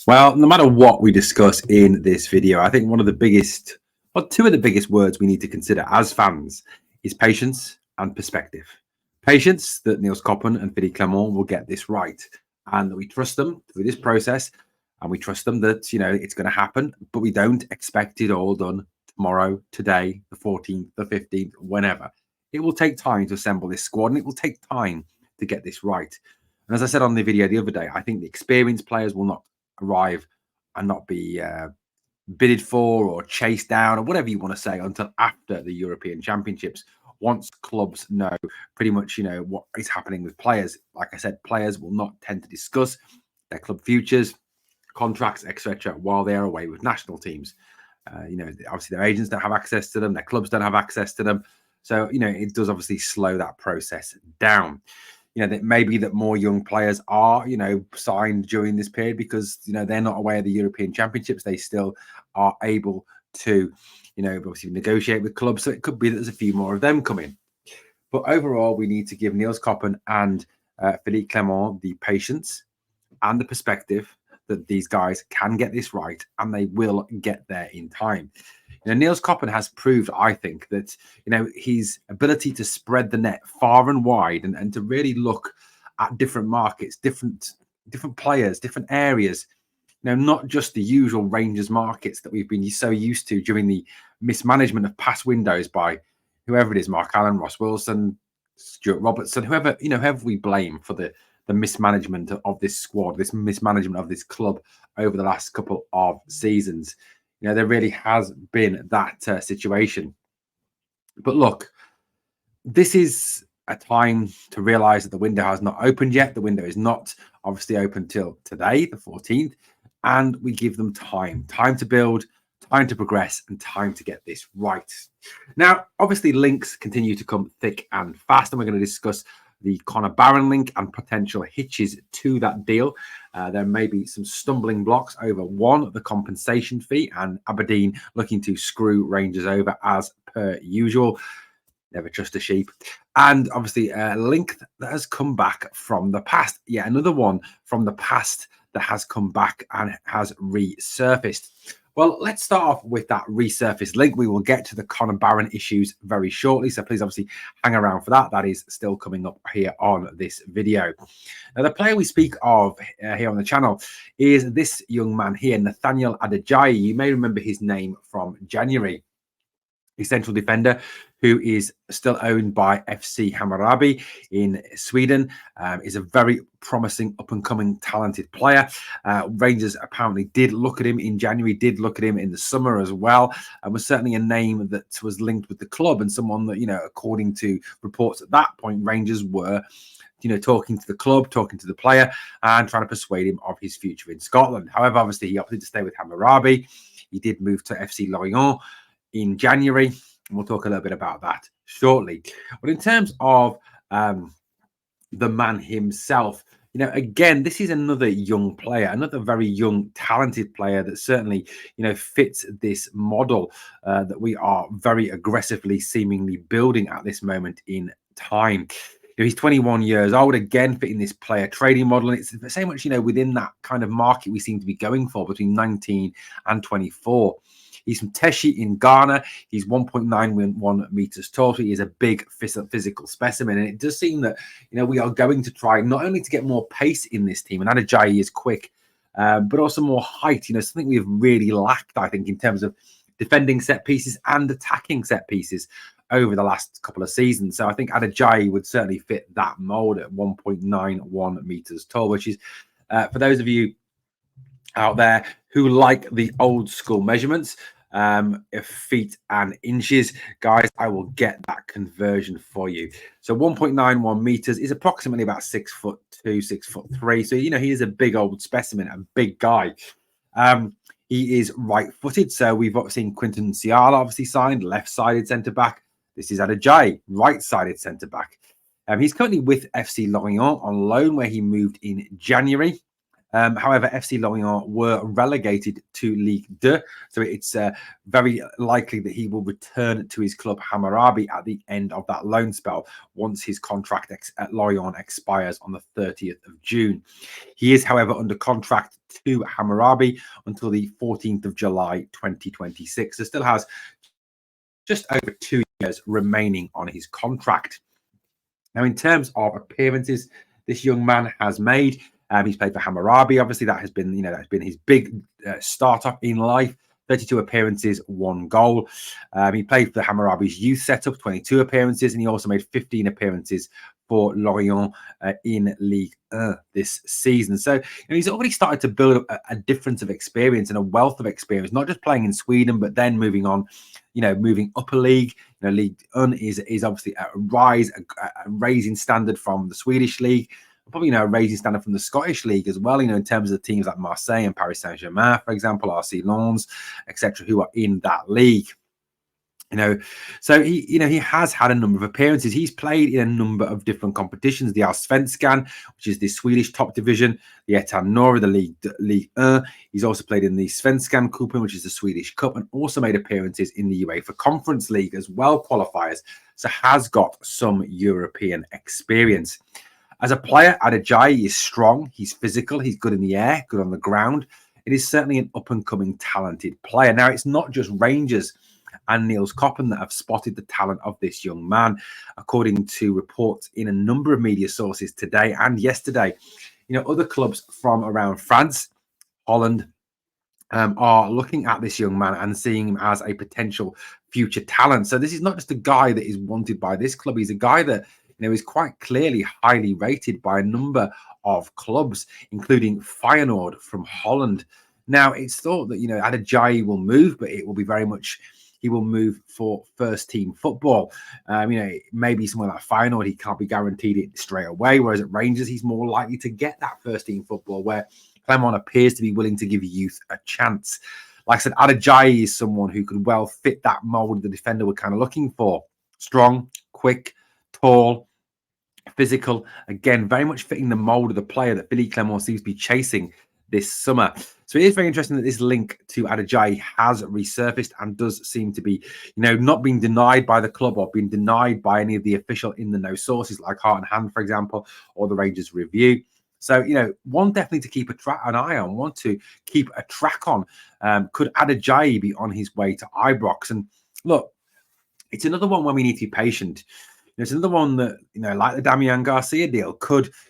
Well, no matter what we discuss in this video, I think one of the biggest, or two of the biggest words we need to consider as fans is patience and perspective. Patience that Niels Koppen and Philippe Clement will get this right, and that we trust them through this process, and we trust them that it's going to happen, but we don't expect it all done tomorrow, today, the 14th, the 15th, whenever. It will take time to assemble this squad, and it will take time to get this right. And as I said on the video the other day, I think the experienced players will not arrive and not be bidded for or chased down or whatever you want to say until after the European Championships. Once clubs know pretty much, what is happening with players. Like I said, players will not tend to discuss their club futures, contracts, etc., while they are away with national teams. Obviously their agents don't have access to them, their clubs don't have access to them. So, it does obviously slow that process down. That maybe that more young players are, signed during this period because, they're not aware of the European Championships. They still are able to, obviously negotiate with clubs. So it could be that there's a few more of them coming. But overall, we need to give Niels Koppen and Philippe Clement the patience and the perspective that these guys can get this right and they will get there in time. Niels Koppen has proved, I think, that his ability to spread the net far and wide and to really look at different markets, different players, different areas. Not just the usual Rangers markets that we've been so used to during the mismanagement of past windows by whoever it is, Mark Allen, Ross Wilson, Stuart Robertson, whoever we blame for the mismanagement of this squad, this mismanagement of this club over the last couple of seasons. There really has been that situation. But look, this is a time to realize that the window has not opened yet. The window is not obviously open till today, the 14th, and we give them time to build, time to progress, and time to get this right. Now, obviously, links continue to come thick and fast, and we're going to discuss the Conor Barron link and potential hitches to that deal. There may be some stumbling blocks over one, the compensation fee, and Aberdeen looking to screw Rangers over as per usual. Never trust a sheep. And obviously a link that has come back from the past. Yeah, another one from the past that has come back and has resurfaced. Well, let's start off with that resurfaced link. We will get to the Conor Barron issues very shortly, so please obviously hang around for that. That is still coming up here on this video. Now, the player we speak of here on the channel is this young man here, Nathaniel Adjei. You may remember his name from January. A central defender who is still owned by FC Hammarby in Sweden, is a very promising up-and-coming talented player. Rangers apparently did look at him in January, did look at him in the summer as well, and was certainly a name that was linked with the club and someone that, according to reports at that point, Rangers were talking to the club, talking to the player, and trying to persuade him of his future in Scotland. However, obviously, he opted to stay with Hammarby. He did move to FC Lorient in January, and we'll talk a little bit about that shortly. But in terms of the man himself, again, this is another young player, another very young, talented player that certainly, fits this model that we are very aggressively seemingly building at this moment in time. He's 21 years old, again, fitting this player trading model. And it's so much, within that kind of market we seem to be going for between 19 and 24. He's from Teshi in Ghana. He's 1.91 meters tall. So he is a big physical specimen. And it does seem that, we are going to try not only to get more pace in this team, and Adijei is quick, but also more height. Something we've really lacked, I think, in terms of defending set pieces and attacking set pieces over the last couple of seasons. So I think Adijei would certainly fit that mold at 1.91 meters tall, which is, for those of you out there who like the old school measurements, feet and inches, guys, I will get that conversion for you. So 1.91 meters is approximately about 6'2", 6'3". So he is a big old specimen, a big guy. He is right-footed, so we've seen Quinton Ciala obviously signed, left-sided centre back. This is Adijei, right-sided centre back. He's currently with FC Lorient on loan, where he moved in January. However, FC Lorient were relegated to Ligue 2, so it's very likely that he will return to his club Hammurabi at the end of that loan spell once his contract at Lorient expires on the 30th of June. He is, however, under contract to Hammurabi until the 14th of July 2026, so still has just over 2 years remaining on his contract. Now, in terms of appearances this young man has made, he's played for Hammurabi. Obviously, that has been, that's been his big startup in life. 32 appearances, 1 goal. He played for Hammurabi's youth setup, 22 appearances, and he also made 15 appearances for Lorient in Ligue 1 this season. So he's already started to build a difference of experience and a wealth of experience, not just playing in Sweden, but then moving on, moving up a league. Ligue 1 is obviously a raising standard from the Swedish league. Probably, a raising standard from the Scottish League as well, in terms of the teams like Marseille and Paris Saint-Germain, for example, RC Lens, etc., who are in that league. So he has had a number of appearances. He's played in a number of different competitions. The Allsvenskan, which is the Swedish top division, the Ettan Norra, the Ligue 1. He's also played in the Svenskan Cupen, which is the Swedish Cup, and also made appearances in the UEFA Conference League as well, qualifiers. So has got some European experience. As a player, Adijei is strong, he's physical, he's good in the air, good on the ground. It is certainly an up-and-coming talented player. Now, it's not just Rangers and Niels Koppen that have spotted the talent of this young man, according to reports in a number of media sources today and yesterday. Other clubs from around France, Holland, are looking at this young man and seeing him as a potential future talent. So this is not just a guy that is wanted by this club. He's a guy that is quite clearly highly rated by a number of clubs, including Feyenoord from Holland. Now, it's thought that, Adijei will move, but it will be very much, he will move for first team football. Maybe somewhere like Feyenoord, he can't be guaranteed it straight away, whereas at Rangers, he's more likely to get that first team football, where Clermont appears to be willing to give youth a chance. Like I said, Adijei is someone who could well fit that mold the defender we're kind of looking for. Strong, quick, tall, physical, again, very much fitting the mold of the player that Philippe Clermont seems to be chasing this summer. So it is very interesting that this link to Adijei has resurfaced and does seem to be, not being denied by the club or being denied by any of the official in the know sources like Heart and Hand, for example, or the Rangers Review. So, one definitely to keep an eye on, one to keep a track on. Could Adijei be on his way to Ibrox? And look, it's another one where we need to be patient. It's another one that, like the Damian Garcia deal,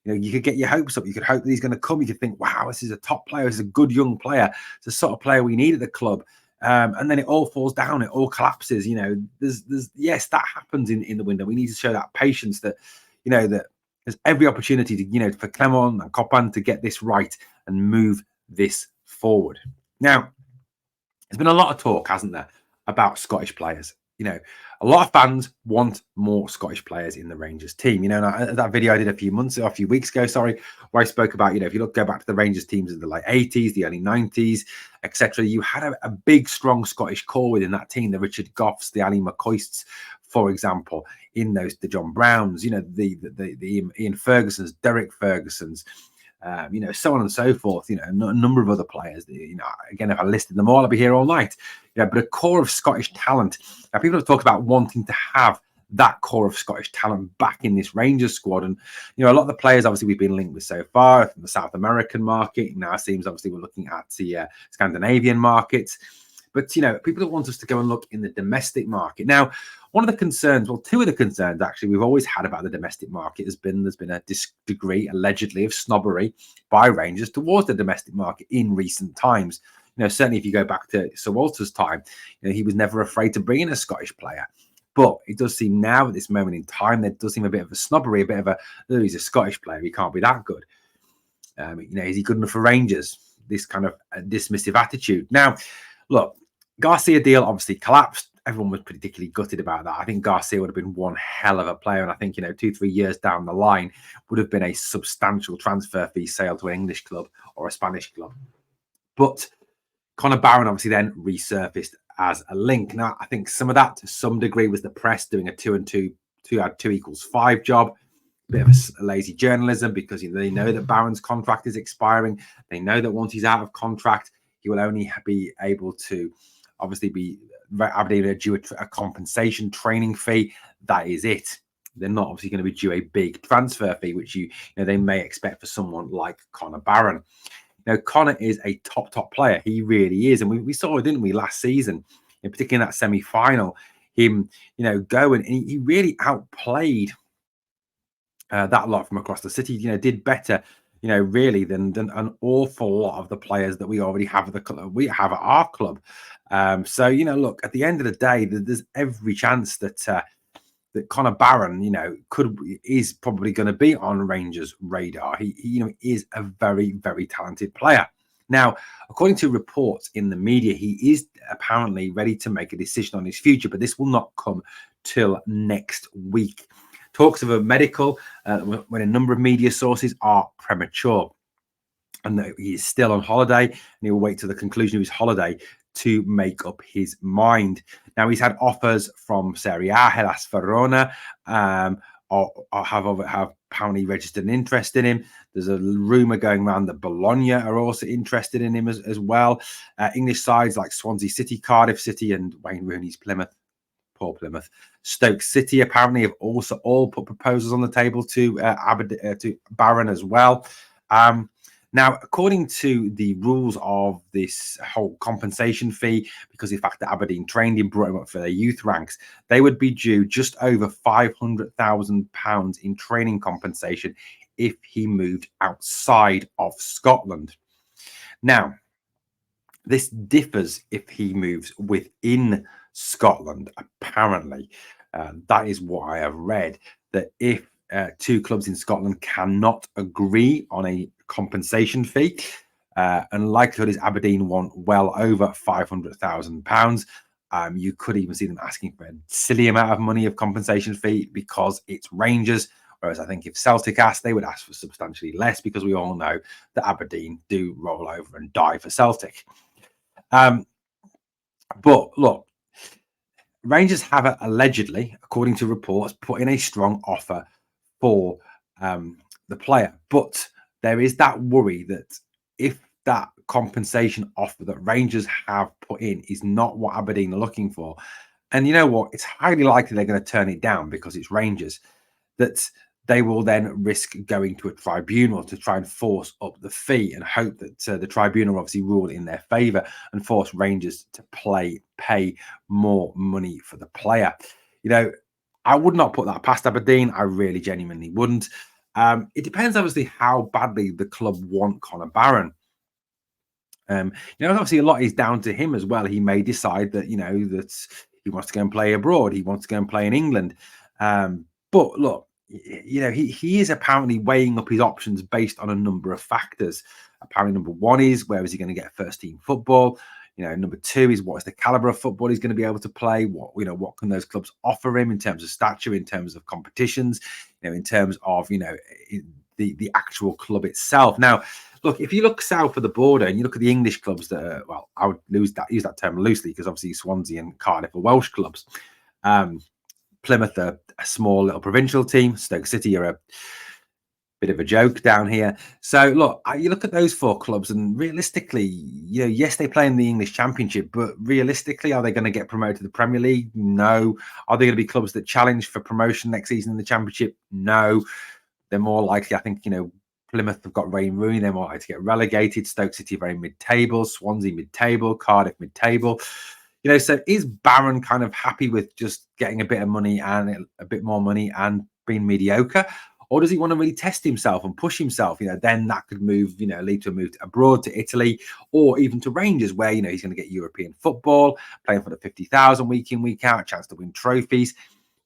you could get your hopes up. You could hope that he's going to come. You could think, wow, this is a top player. This is a good young player. It's the sort of player we need at the club. And then it all falls down. It all collapses. Yes, that happens in the window. We need to show that patience that, that there's every opportunity to, for Clermont and Koppen to get this right and move this forward. Now, there's been a lot of talk, hasn't there, about Scottish players. A lot of fans want more Scottish players in the Rangers team. That video I did a few weeks ago, where I spoke about, if you go back to the Rangers teams in the late 80s, the early 90s, etc., you had a big, strong Scottish core within that team, the Richard Goffs, the Ali McCoists, for example, in the John Browns, the Ian Fergusons, Derek Fergusons, so on and so forth, a number of other players, again, if I listed them all, I'd be here all night, but a core of Scottish talent. Now, people have talked about wanting to have that core of Scottish talent back in this Rangers squad. And, a lot of the players, obviously, we've been linked with so far from the South American market. Now it seems, obviously, we're looking at the Scandinavian markets. But, people that want us to go and look in the domestic market. Now, one of the concerns, two of the concerns, actually, we've always had about the domestic market there's been a degree, allegedly, of snobbery by Rangers towards the domestic market in recent times. Certainly if you go back to Sir Walter's time, he was never afraid to bring in a Scottish player. But it does seem now, at this moment in time, there does seem a bit of a snobbery, a bit of a, oh, he's a Scottish player, he can't be that good. Is he good enough for Rangers? This kind of dismissive attitude. Now, look, Garcia deal obviously collapsed. Everyone was particularly gutted about that. I think Garcia would have been one hell of a player. And I think, 2-3 years down the line would have been a substantial transfer fee sale to an English club or a Spanish club. But Conor Barron obviously then resurfaced as a link. Now, I think some of that to some degree was the press doing a 2 and 2 2 = 5 job. bit of a lazy journalism, because they know that Barron's contract is expiring. They know that once he's out of contract, he will only be able to obviously be Aberdeen due a compensation training fee. That is it. They're not obviously going to be due a big transfer fee, which they may expect for someone like Conor Barron. Conor is a top player. He really is, and we saw it, didn't we, last season, particularly in that semi-final. Him, go and he really outplayed that lot from across the city. Did better, really than an awful lot of the players that we already have at the club. We have at our club. So look, at the end of the day, there's every chance that that Conor Barron, is probably going to be on Rangers' radar. He is a very, very talented player. Now, according to reports in the media, he is apparently ready to make a decision on his future, but this will not come till next week. Talks of a medical, when a number of media sources are premature, and that he is still on holiday, and he will wait till the conclusion of his holiday to make up his mind. Now, he's had offers from Serie A, Hellas Verona, or have apparently registered an interest in him. There's a rumor going around that Bologna are also interested in him as well. English sides like Swansea City, Cardiff City, and Wayne Rooney's Plymouth. Poor Plymouth. Stoke City apparently have also all put proposals on the table to Barron as well. Now, according to the rules of this whole compensation fee, because the fact that Aberdeen trained him, brought him up for their youth ranks, they would be due just over £500,000 in training compensation if he moved outside of Scotland. Now, this differs if he moves within Scotland, apparently. That is what I have read, that if two clubs in Scotland cannot agree on a compensation fee, and likelihood is Aberdeen want well over £500,000. You could even see them asking for a silly amount of money of compensation fee because it's Rangers. Whereas I think if Celtic asked, they would ask for substantially less, because we all know that Aberdeen do roll over and die for Celtic. But look, Rangers have allegedly, according to reports, put in a strong offer for the player. But there is that worry that if that compensation offer that Rangers have put in is not what Aberdeen are looking for, and you know what, it's highly likely they're going to turn it down because it's Rangers, that they will then risk going to a tribunal to try and force up the fee, and hope that the tribunal obviously rule in their favour and force Rangers to pay more money for the player. I would not put that past Aberdeen. I really genuinely wouldn't. It depends, obviously, how badly the club want Conor Barron. Obviously, a lot is down to him as well. He may decide that, that he wants to go and play abroad. He wants to go and play in England. But look, he is apparently weighing up his options based on a number of factors. Apparently, number one is, where is he going to get first team football? Number two is, what is the caliber of football he's going to be able to play? What can those clubs offer him in terms of stature, in terms of competitions, in terms of, the actual club itself. Now, look, if you look south of the border and you look at the English clubs that are, well, I would use that term loosely, because obviously Swansea and Cardiff are Welsh clubs. Plymouth are a small little provincial team. Stoke City are a bit of a joke down here. So look, you look at those four clubs, and realistically, yes, they play in the English Championship, but realistically, are they going to get promoted to the Premier League? No. Are they going to be clubs that challenge for promotion next season in the Championship? No. They're more likely, I think, Plymouth have got Wayne Rooney. They're more likely to get relegated. Stoke City very mid-table. Swansea mid-table. Cardiff mid-table. So is Barron kind of happy with just getting a bit of money and a bit more money and being mediocre? Or does he want to really test himself and push himself? Then that could lead to a move abroad to Italy, or even to Rangers, where, he's going to get European football, playing for the 50,000 week in, week out, a chance to win trophies.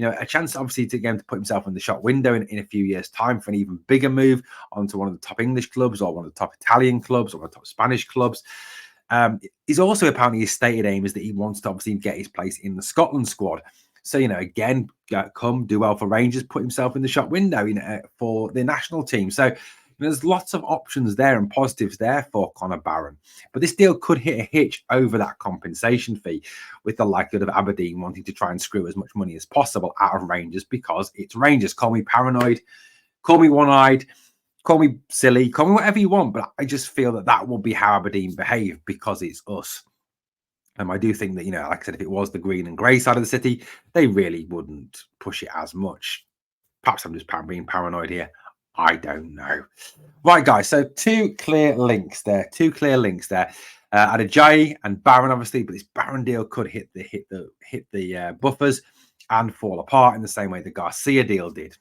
A chance, obviously, to put himself in the shop window in a few years' time for an even bigger move onto one of the top English clubs, or one of the top Italian clubs, or one of the top Spanish clubs. He's also, apparently, his stated aim is that he wants to obviously get his place in the Scotland squad. So, again, come do well for Rangers, put himself in the shop window, for the national team. So there's lots of options there and positives there for Conor Barron. But this deal could hit a hitch over that compensation fee, with the likelihood of Aberdeen wanting to try and screw as much money as possible out of Rangers, because it's Rangers. Call me paranoid. Call me one-eyed, call me silly, call me whatever you want, but I just feel that that will be how Aberdeen behave because it's us. I do think that, like I said, if it was the green and grey side of the city, they really wouldn't push it as much. Perhaps I'm just being paranoid here. I don't know. Right, guys. So two clear links there. Adijei and Barron, obviously, but this Barron deal could hit the buffers and fall apart in the same way the Garcia deal did.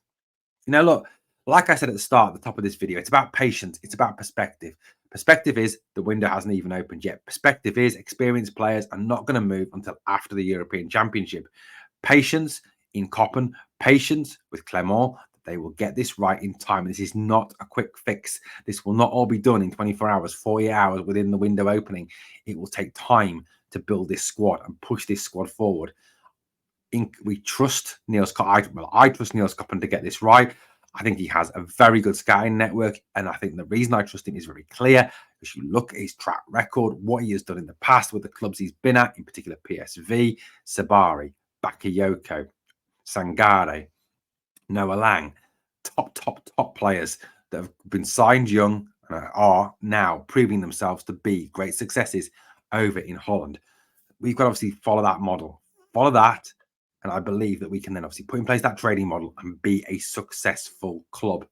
Look, like I said at the start, at the top of this video, it's about patience. It's about perspective. Perspective is the window hasn't even opened yet. Perspective is experienced players are not going to move until after the European Championship. Patience in Koppen, patience with Clermont. They will get this right in time. This is not a quick fix. This will not all be done in 24 hours, 48 hours within the window opening. It will take time to build this squad and push this squad forward. We trust Niels Koppen. I trust Niels Koppen to get this right. I think he has a very good scouting network, and I think the reason I trust him is very clear. If you look at his track record, what he has done in the past with the clubs he's been at, in particular PSV, Sabari, Bakayoko, Sangare, Noah Lang, top players that have been signed young and are now proving themselves to be great successes over in Holland. We've got to obviously follow that model, and I believe that we can then obviously put in place that trading model and be a successful club.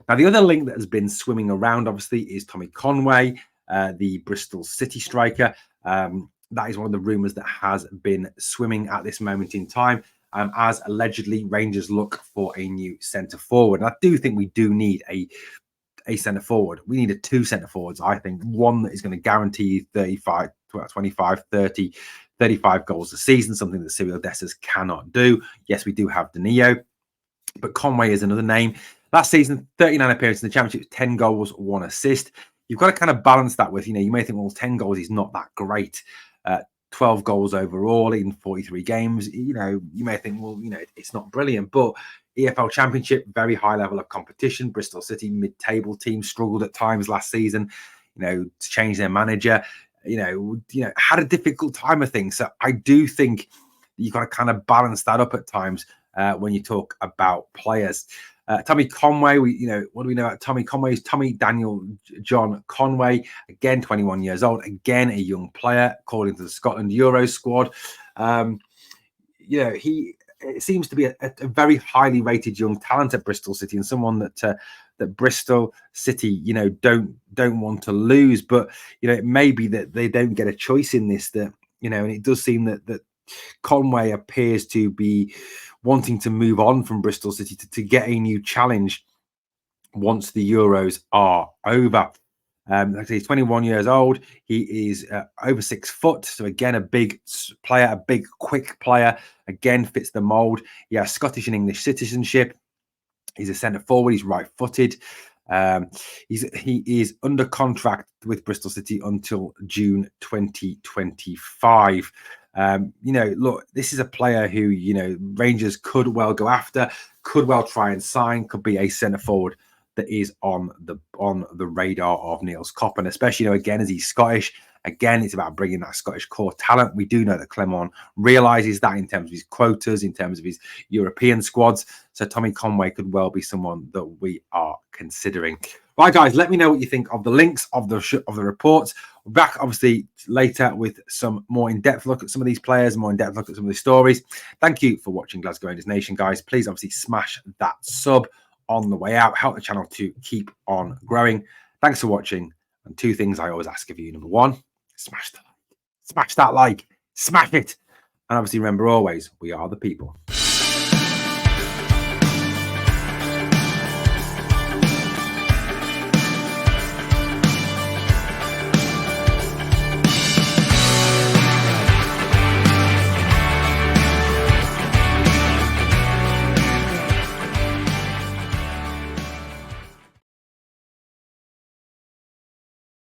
Now, the other link that has been swimming around, obviously, is Tommy Conway, the Bristol City striker. That is one of the rumours that has been swimming at this moment in time, as allegedly Rangers look for a new centre forward. And I do think we do need a centre forward. We need two centre forwards, I think. One that is going to guarantee 35, 25, 30, 35 goals a season, something that Cyril Dessers cannot do. Yes, we do have Danilo, but Conway is another name. Last season, 39 appearances in the Championship, 10 goals, 1 assist. You've got to kind of balance that with, you may think, well, 10 goals is not that great. 12 goals overall in 43 games. You may think, well, it's not brilliant, but EFL Championship, very high level of competition. Bristol City, mid-table team, struggled at times last season, to change their manager, had a difficult time of things. So I do think you've got to kind of balance that up at times when you talk about players. Tommy Conway, what do we know about Tommy Conway? Tommy Daniel John Conway, again, 21 years old, again, a young player, according to the Scotland Euro squad. It seems to be a very highly rated young talent at Bristol City, and someone that Bristol City, don't want to lose. But it may be that they don't get a choice in this. That and it does seem that Conway appears to be wanting to move on from Bristol City to get a new challenge once the Euros are over. Like I say, he's 21 years old. He is over 6 foot. So again, a big player, a big, quick player. Again, fits the mold. He has Scottish and English citizenship. He's a centre forward. He's right-footed. He is under contract with Bristol City until June 2025. Look, this is a player who, Rangers could well go after, could well try and sign, could be a centre forward that is on the radar of Niels Koppen, especially, again, as he's Scottish. Again, it's about bringing that Scottish core talent. We do know that Clermont realises that in terms of his quotas, in terms of his European squads. So Tommy Conway could well be someone that we are considering. Right, guys, let me know what you think of the links of the reports. We're back, obviously, later with some more in-depth look at some of these players, more in-depth look at some of these stories. Thank you for watching Glasgow Rangers Nation, guys. Please, obviously, smash that sub on the way out. Help the channel to keep on growing. Thanks for watching. And 2 things I always ask of you. Number 1, smash that like, smash it. And obviously, remember always, we are the people.